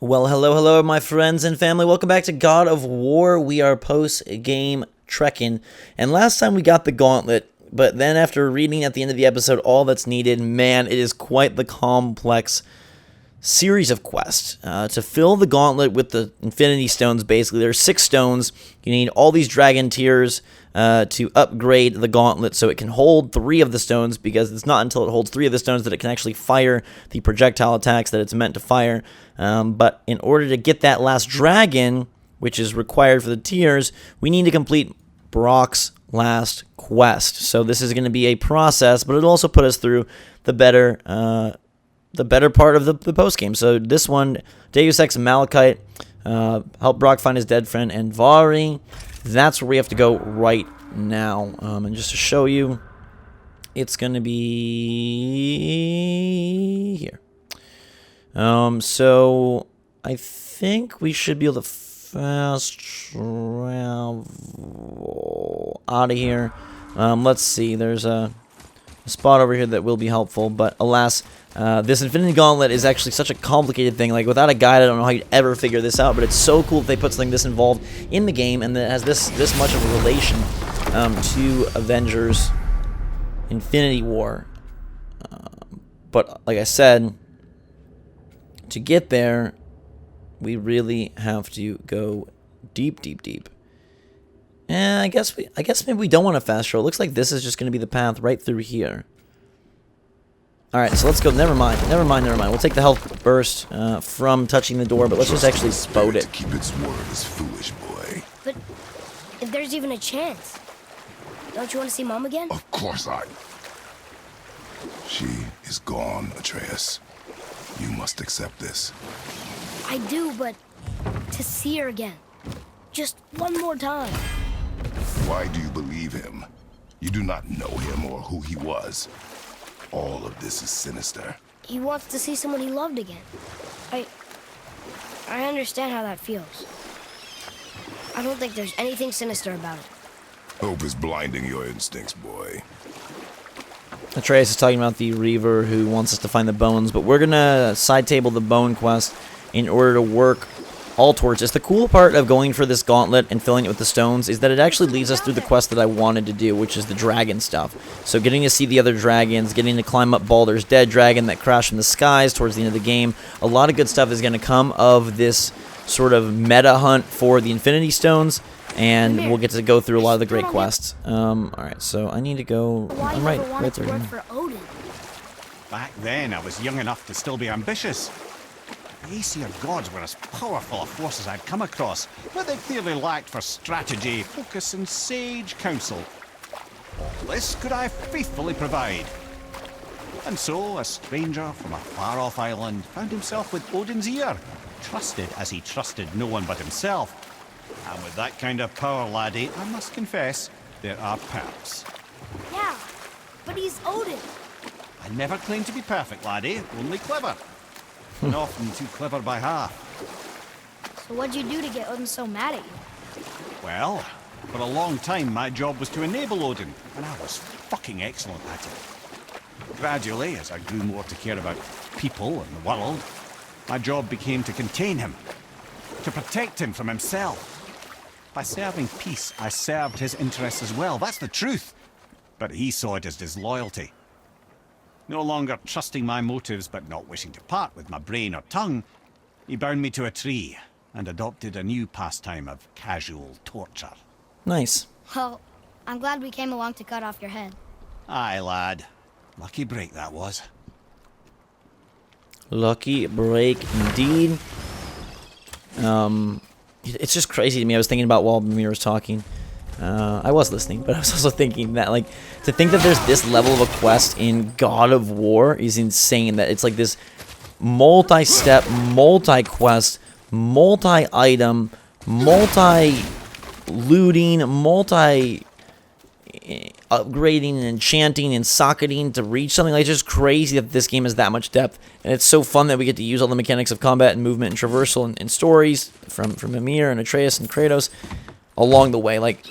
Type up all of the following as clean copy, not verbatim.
Well, hello, my friends and family. Welcome back to God of War. We are post-game trekking. And last time we got the gauntlet, but then after reading at the end of the episode all that's needed, man, it is quite the complex series of quests. To fill the gauntlet with the Infinity Stones, basically, there's 6 stones. You need all these dragon tears to upgrade the gauntlet so it can hold 3 of the stones, because it's not until it holds 3 of the stones that it can actually fire the projectile attacks that it's meant to fire. But in order to get that last dragon, which is required for the tiers, we need to complete Brock's last quest. So this is going to be a process, but it'll also put us through the better part of the post game. So this one, Deus Ex Malachite, help Brock find his dead friend Andvari. That's where we have to go right now. And just to show you, it's going to be here. So I think we should be able to fast travel out of here. Let's see. There's a spot over here that will be helpful, but alas, this Infinity Gauntlet is actually such a complicated thing. Like, without a guide, I don't know how you'd ever figure this out, but it's so cool that they put something this involved in the game and that has this much of a relation to Avengers Infinity War. But like I said, to get there, we really have to go deep. And I guess maybe we don't want to fast travel. It looks like this is just going to be the path right through here. Alright, so let's go. Never mind. We'll take the health burst from touching the door, but let's just actually spout it. To keep its word is foolish, boy. But if there's even a chance, don't you want to see Mom again? Of course not. She is gone, Atreus. You must accept this. I do, but to see her again. Just one more time. Why do you believe him? You do not know him or who he was. All of this is sinister. He wants to see someone he loved again. I understand how that feels. I don't think there's anything sinister about it. Hope is blinding your instincts, boy. Atreus is talking about the Reaver who wants us to find the bones, but we're going to side table the bone quest in order to work all towards this. The cool part of going for this gauntlet and filling it with the stones is that it actually leads us through the quest that I wanted to do, which is the dragon stuff. So getting to see the other dragons, getting to climb up Baldur's dead dragon that crashed from the skies towards the end of the game. A lot of good stuff is going to come of this sort of meta hunt for the Infinity Stones, and we'll get to go through a lot of the great quests. Alright, so I need to go. I'm right there. Back then, I was young enough to still be ambitious. The Aesir gods were as powerful a force as I'd come across, but they clearly lacked for strategy, focus, and sage counsel. All this could I faithfully provide. And so, a stranger from a far-off island found himself with Odin's ear, trusted as he trusted no one but himself. And with that kind of power, laddie, I must confess, there are perks. Yeah, but he's Odin. I never claimed to be perfect, laddie, only clever. And often too clever by half. So what'd you do to get Odin so mad at you? Well, for a long time my job was to enable Odin, and I was fucking excellent at it. Gradually, as I grew more to care about people and the world, my job became to contain him, to protect him from himself. By serving peace, I served his interests as well, that's the truth. But he saw it as disloyalty. No longer trusting my motives, but not wishing to part with my brain or tongue, he bound me to a tree and adopted a new pastime of casual torture. Nice. Well, I'm glad we came along to cut off your head. Aye, lad. Lucky break that was. Lucky break indeed. It's just crazy to me. I was thinking about while Mimir was talking. I was listening, but I was also thinking that, like, to think that there's this level of a quest in God of War is insane. That it's like this multi-step, multi-quest, multi-item, multi-looting, multi-upgrading and enchanting and socketing to reach something. Like, it's just crazy that this game has that much depth. And it's so fun that we get to use all the mechanics of combat and movement and traversal and stories from Mimir and Atreus and Kratos along the way. Like,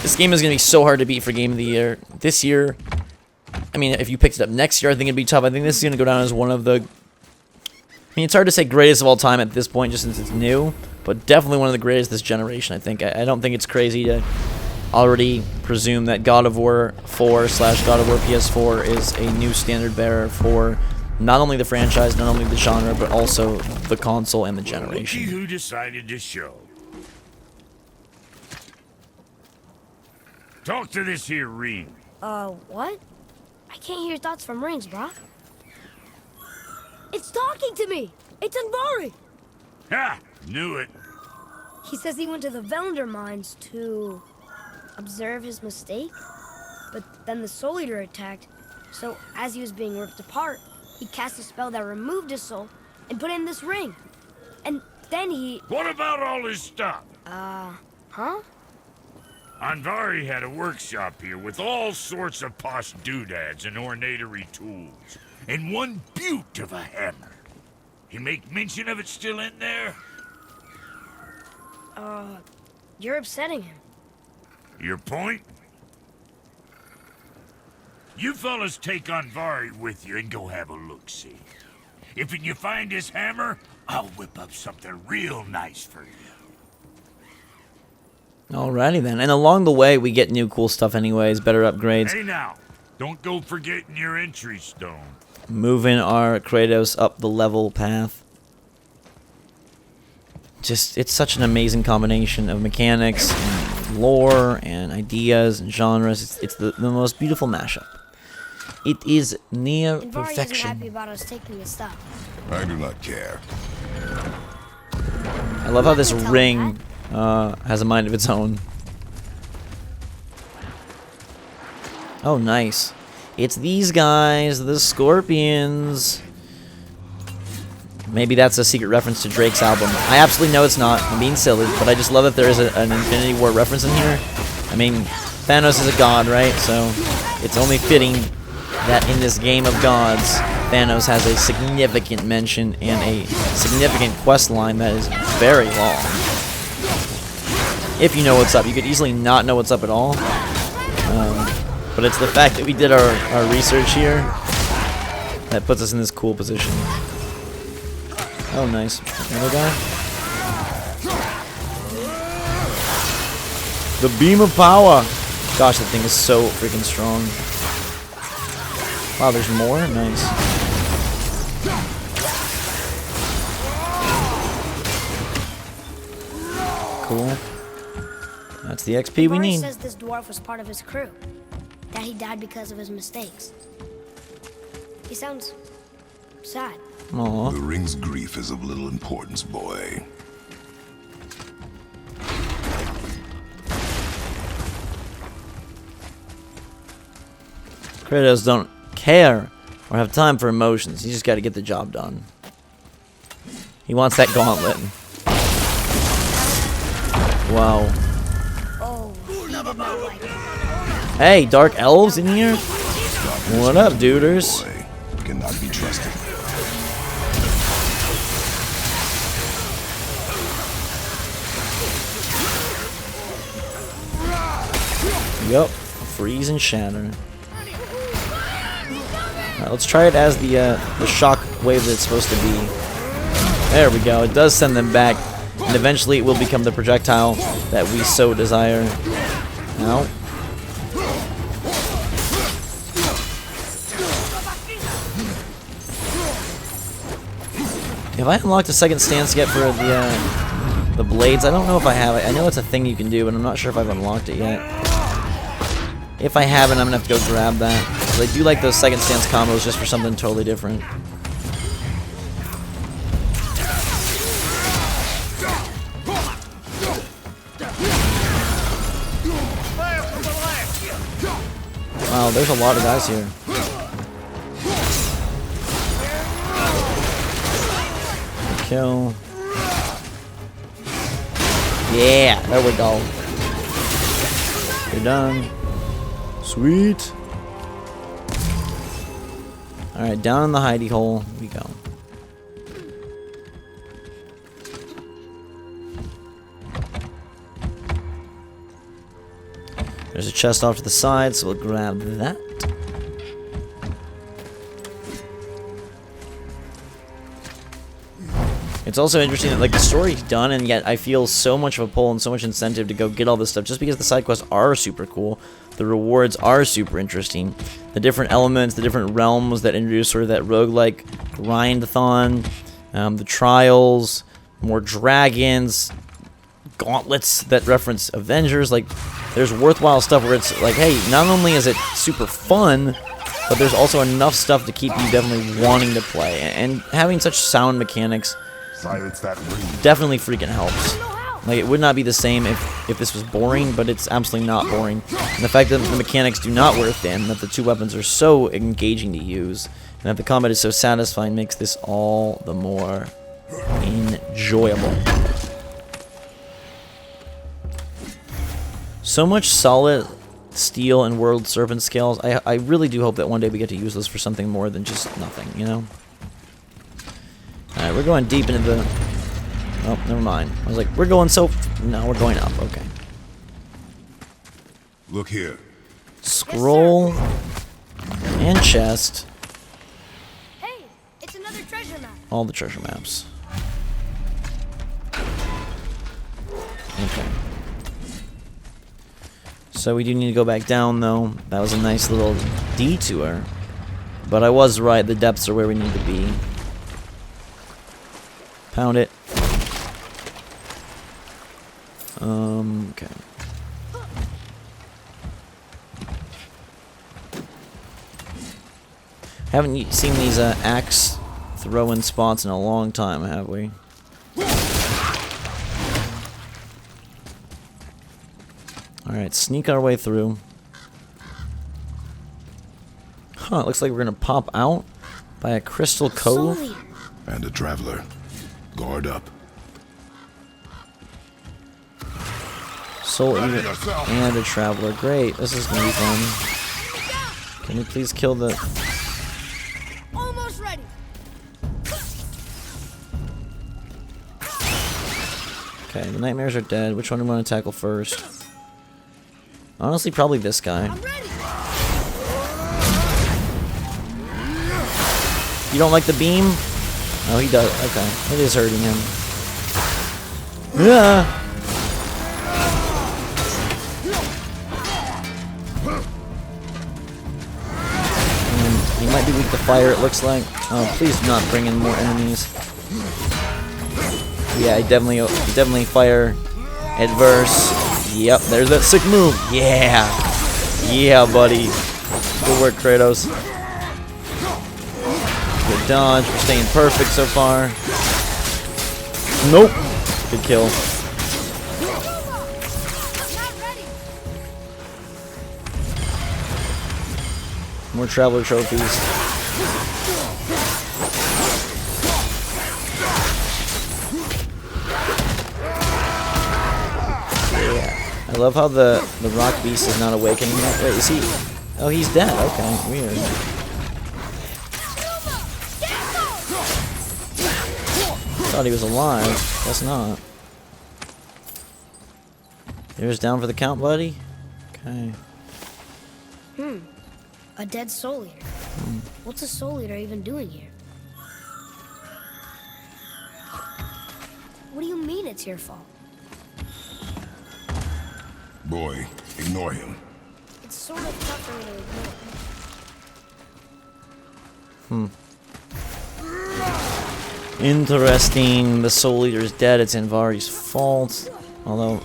this game is going to be so hard to beat for Game of the Year this year. I mean, if you picked it up next year, I think it'd be tough. I think this is going to go down as one of the mean, it's hard to say greatest of all time at this point, just since it's new, but definitely one of the greatest this generation, I think. I don't think it's crazy to already presume that God of War 4 / God of War PS4 is a new standard bearer for not only the franchise, not only the genre, but also the console and the generation. Looky who decided to show. Talk to this here ring. What? I can't hear thoughts from rings, brah. It's talking to me! It's Anvari! Ha! Knew it. He says he went to the Velander mines to observe his mistake, but then the Soul Eater attacked, so as he was being ripped apart, he cast a spell that removed his soul and put in this ring. And then he... What about all his stuff? Huh? Anvari had a workshop here with all sorts of posh doodads and ornatory tools, and one beaut of a hammer. You make mention of it still in there? You're upsetting him. Your point? You fellas take Anvari with you and go have a look-see. If you find his hammer, I'll whip up something real nice for you. Alrighty then, and along the way we get new cool stuff anyways, better upgrades. Hey now, don't go forgetting your entry stone. Moving our Kratos up the level path. Just, it's such an amazing combination of mechanics and lore and ideas and genres. It's the most beautiful mashup. It is near And Vari isn't happy perfection. about us taking his stuff. I do not care. I love how this ring has a mind of its own. Oh, nice. It's these guys, the Scorpions. Maybe that's a secret reference to Drake's album. I absolutely know it's not. I'm being silly, but I just love that there is an Infinity War reference in here. I mean, Thanos is a god, right? So it's only fitting that in this game of gods, Thanos has a significant mention and a significant quest line that is very long. If you know what's up. You could easily not know what's up at all. But it's the fact that we did our research here that puts us in this cool position. Oh, nice. Another guy? The beam of power! Gosh, that thing is so freaking strong. Wow, there's more? Nice. Cool. That's the XP we Vari need. says this dwarf was part of his crew, that he died because of his mistakes. He sounds sad. Aww. The ring's grief is of little importance, boy. Kratos don't care or have time for emotions. He's just got to get the job done. He wants that gauntlet. Wow. Oh, he did not like it. Hey, dark elves in here? What up, duders? Boy, cannot be trusted. Yup. Freeze and shatter. Alright, let's try it as the shock wave that it's supposed to be. There we go. It does send them back. And eventually it will become the projectile that we so desire. Now. Have I unlocked a second stance yet for the blades? I don't know if I have it. I know it's a thing you can do, but I'm not sure if I've unlocked it yet. If I haven't, I'm going to have to go grab that. Because I do like those second stance combos just for something totally different. Wow, there's a lot of guys here. Kill. Yeah, there we go. You're done. Sweet. Alright, down in the hidey hole we go. There's a chest off to the side, so we'll grab that. It's also interesting that like the story's done, and yet I feel so much of a pull and so much incentive to go get all this stuff just because the side quests are super cool. The rewards are super interesting. The different elements, the different realms that introduce sort of that roguelike grind-a-thon, the trials, more dragons, gauntlets that reference Avengers. Like, there's worthwhile stuff where it's like, hey, not only is it super fun, but there's also enough stuff to keep you definitely wanting to play. And having such sound mechanics Silence that ring. definitely freaking helps. Like, it would not be the same if this was boring, but it's absolutely not boring. And the fact that the mechanics do not wear thin, that the two weapons are so engaging to use, and that the combat is so satisfying makes this all the more enjoyable. So much solid steel and world serpent scales. I really do hope that one day we get to use those for something more than just nothing, you know? Alright, we're going deep into the... Oh, never mind. I was like, we're going so... No, we're going up. Okay. Look here. Scroll and chest. Hey, it's another treasure map. All the treasure maps. Okay. So we do need to go back down, though. That was a nice little detour. But I was right. The depths are where we need to be. Pound it. Okay. Haven't seen these axe throwing spots in a long time, have we? Alright, sneak our way through. Huh, it looks like we're gonna pop out by a crystal cove. Sully. And a traveler. Guard up. Soul Eater and a traveler. Great, this is gonna be fun. Can you please kill the... Almost ready. Okay, the nightmares are dead. Which one do we want to tackle first? Honestly, probably this guy. I'm ready. You don't like the beam? Oh, he does. Okay, it is hurting him. Yeah. He might be weak to fire, it looks like. Oh, please do not bring in more enemies. Yeah, he definitely fire adverse. Yep, there's that sick move. Yeah. Yeah, buddy. Good work, Kratos. Good dodge. We're staying perfect so far. Nope. Good kill. More traveler trophies. I love how the rock beast is not awakening yet. Wait, is he? Oh, he's dead. Okay, weird. Thought he was alive. Guess not. Yours down for the count, buddy? Okay. A dead soul eater. What's a soul eater even doing here? What do you mean it's your fault? Boy, ignore him. It's sort of tough for me to ignore. Interesting. The Soul Eater is dead. It's Anvari's fault. Although,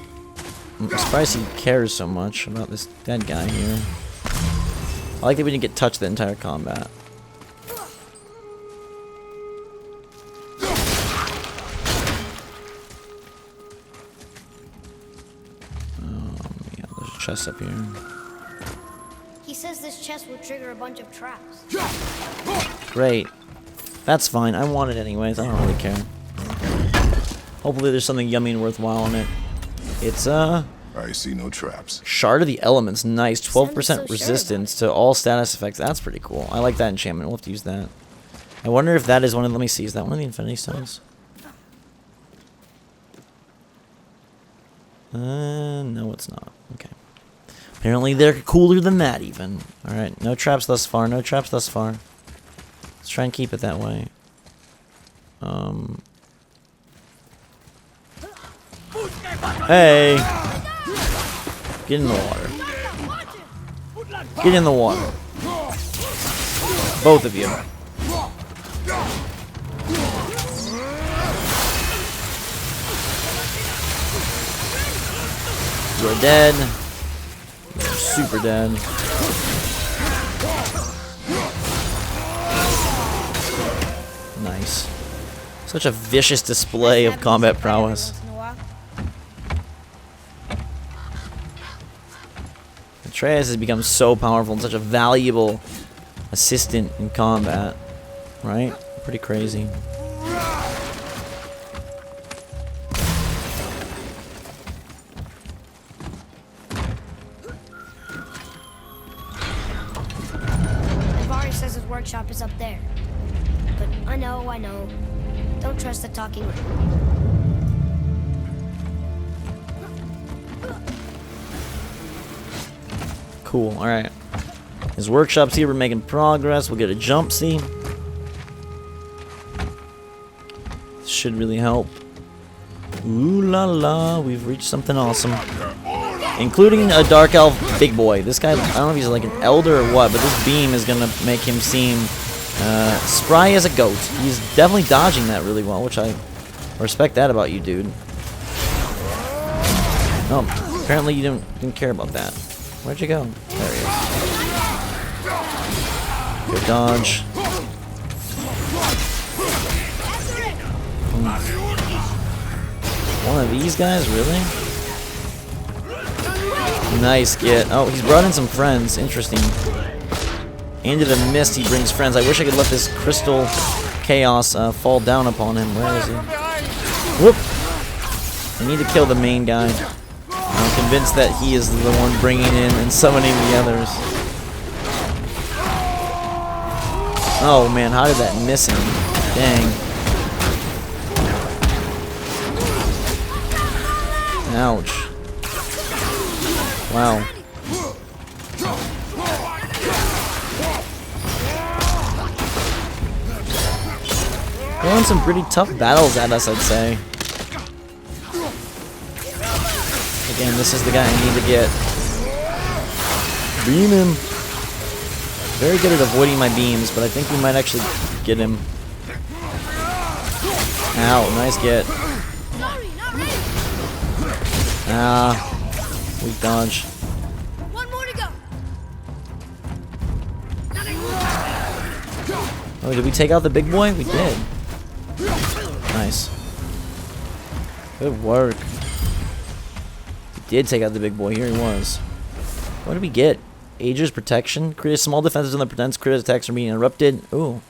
I'm surprised he cares so much about this dead guy here. I like that we didn't get touched the entire combat. Yeah, there's a chest up here. He says this chest will trigger a bunch of traps. Great. That's fine. I want it anyways. I don't really care. Hopefully there's something yummy and worthwhile in it. It's I see no traps. Shard of the Elements. Nice. 12% Sounded so sure resistance to all status effects. That's pretty cool. I like that enchantment. We'll have to use that. I wonder if that is one of... Let me see. Is that one of the Infinity Stones? No, it's not. Okay. Apparently they're cooler than that, even. Alright. No traps thus far. No traps thus far. Let's try and keep it that way. Hey! Get in the water. Get in the water. Both of you. You're dead. You're super dead. Nice. Such a vicious display of combat prowess. Atreus has become so powerful and such a valuable assistant in combat. Right? Pretty crazy. Navari says his workshop is up there. But I know. Don't trust the talking ring. Cool, alright. His workshop's here, we're making progress. We'll get a jump, see? This should really help. Ooh la la, we've reached something awesome. Including a dark elf big boy. This guy, I don't know if he's like an elder or what, but this beam is gonna make him seem spry as a goat. He's definitely dodging that really well, which I respect that about you, dude. Oh, apparently you didn't care about that. Where'd you go? There he is. Good dodge. One of these guys, really? Nice get. Oh, he's brought in some friends. Interesting. Into the mist, he brings friends. I wish I could let this crystal chaos fall down upon him. Where is he? Whoop! I need to kill the main guy. I'm convinced that he is the one bringing in and summoning the others. Oh man, how did that miss him? Dang. Ouch. Wow. Throwing some pretty tough battles at us, I'd say. Again, this is the guy I need to get. Beam him. Very good at avoiding my beams, but I think we might actually get him. Ow, nice get. Ah, weak dodge. One more to go. Oh, did we take out the big boy? We did. Nice. Good work. We did take out the big boy. Here he was. What did we get? Aegis protection. Create a small defense zone that prevents crit attacks from being interrupted. Ooh.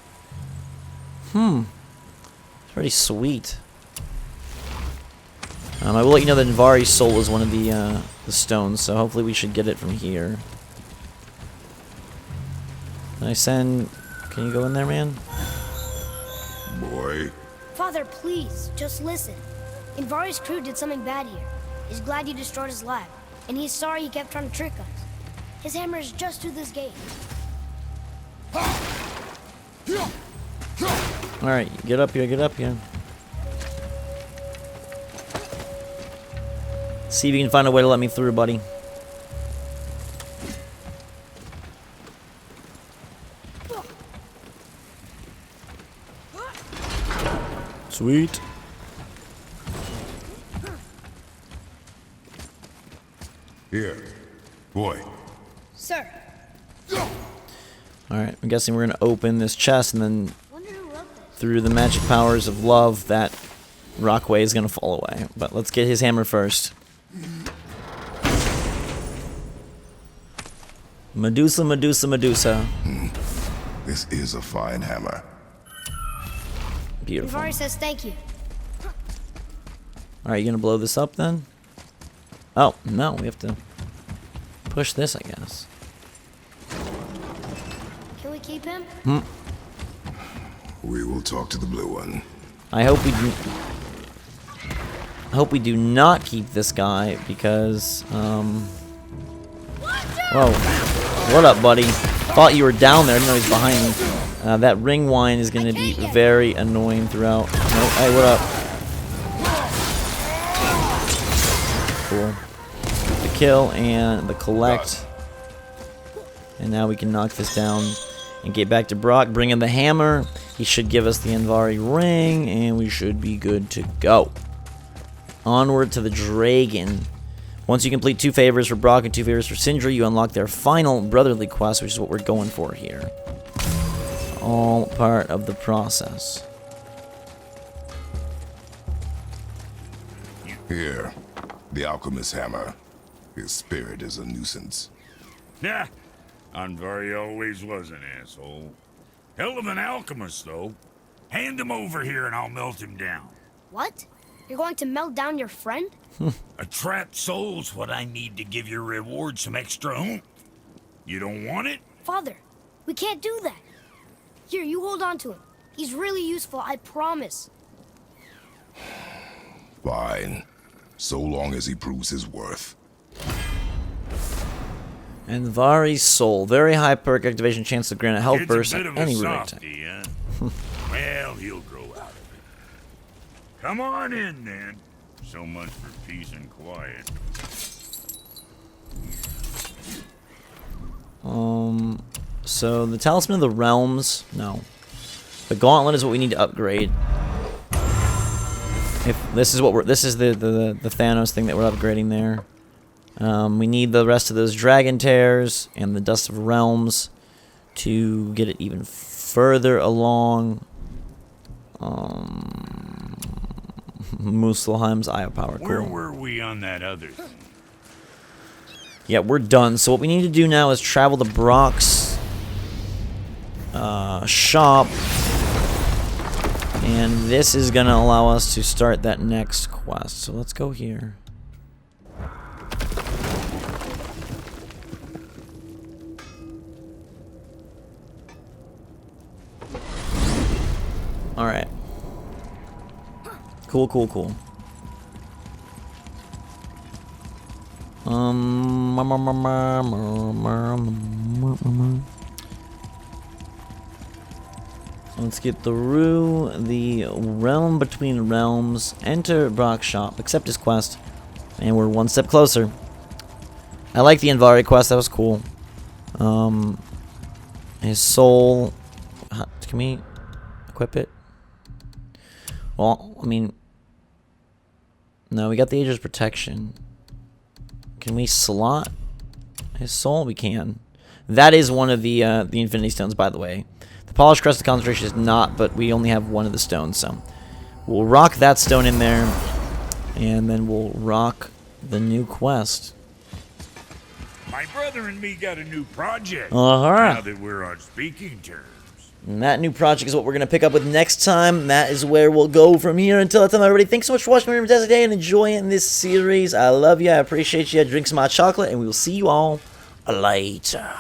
Pretty sweet. I will let you know that Navari's soul is one of the stones, so hopefully we should get it from here. Can I send... Can you go in there, man? Boy. Father, please, just listen. Invari's crew did something bad here. He's glad you destroyed his lab, and he's sorry he kept trying to trick us. His hammer is just through this gate. Alright, get up here, get up here. See if you can find a way to let me through, buddy. Sweet. Here. Boy. Sir. Alright, I'm guessing we're going to open this chest and then Wonder who wrote this. through the magic powers of love that Rockway is going to fall away. But let's get his hammer first. Medusa, Medusa, Medusa. This is a fine hammer. Beautiful. Invari says thank you. Alright, you gonna blow this up then? Oh, no, we have to push this, I guess. Can we keep him? We will talk to the blue one. I hope we do not keep this guy because, whoa. What up, buddy? Thought you were down there, I didn't know he was behind me. That ring wine is gonna be very annoying throughout. Oh, hey, what up? kill and the collect. And now we can knock this down and get back to Brock. Bring in the hammer. He should give us the Andvari ring, and we should be good to go. Onward to the dragon. Once you complete 2 favors for Brock and 2 favors for Sindri, you unlock their final brotherly quest, which is what we're going for here. All part of the process. Here, the alchemist's hammer. His spirit is a nuisance. Yeah, Andvari always was an asshole. Hell of an alchemist, though. Hand him over here and I'll melt him down. What? You're going to melt down your friend? A trapped soul's what I need to give your reward some extra oomph. You don't want it? Father, we can't do that. Here, you hold on to him. He's really useful, I promise. Fine. So long as he proves his worth. Andvari's soul. Very high perk activation chance to grant a health Kid's burst a at bit of a any rate. softy, huh? Well, he'll grow out of it. Come on in, then. So much for peace and quiet. So the Talisman of the Realms, no. The Gauntlet is what we need to upgrade. If this is what this is the Thanos thing that we're upgrading there. We need the rest of those Dragon Tears and the Dust of Realms to get it even further along. Muspelheim's Eye of Power. Cool. Where were we on that other thing? Yeah, we're done. So what we need to do now is travel to Brock's shop. And this is going to allow us to start that next quest. So let's go here. Alright. Cool, cool, cool. Let's get through the realm between realms, enter Brock's shop, accept his quest, and we're one step closer. I like the Andvari quest, that was cool. His soul, can we equip it? Well, I mean, no, we got the Aegis protection. Can we slot his soul? We can. That is one of the Infinity Stones, by the way. The Polished Crest of Concentration is not, but we only have one of the stones, so we'll rock that stone in there, and then we'll rock the new quest. My brother and me got a new project. Uh-huh. Now that we're on speaking terms. And that new project is what we're going to pick up with next time. That is where we'll go from here. Until that time, everybody, thanks so much for watching my fantastic day and enjoying this series. I love you. I appreciate you. Drink some hot chocolate, and we will see you all later.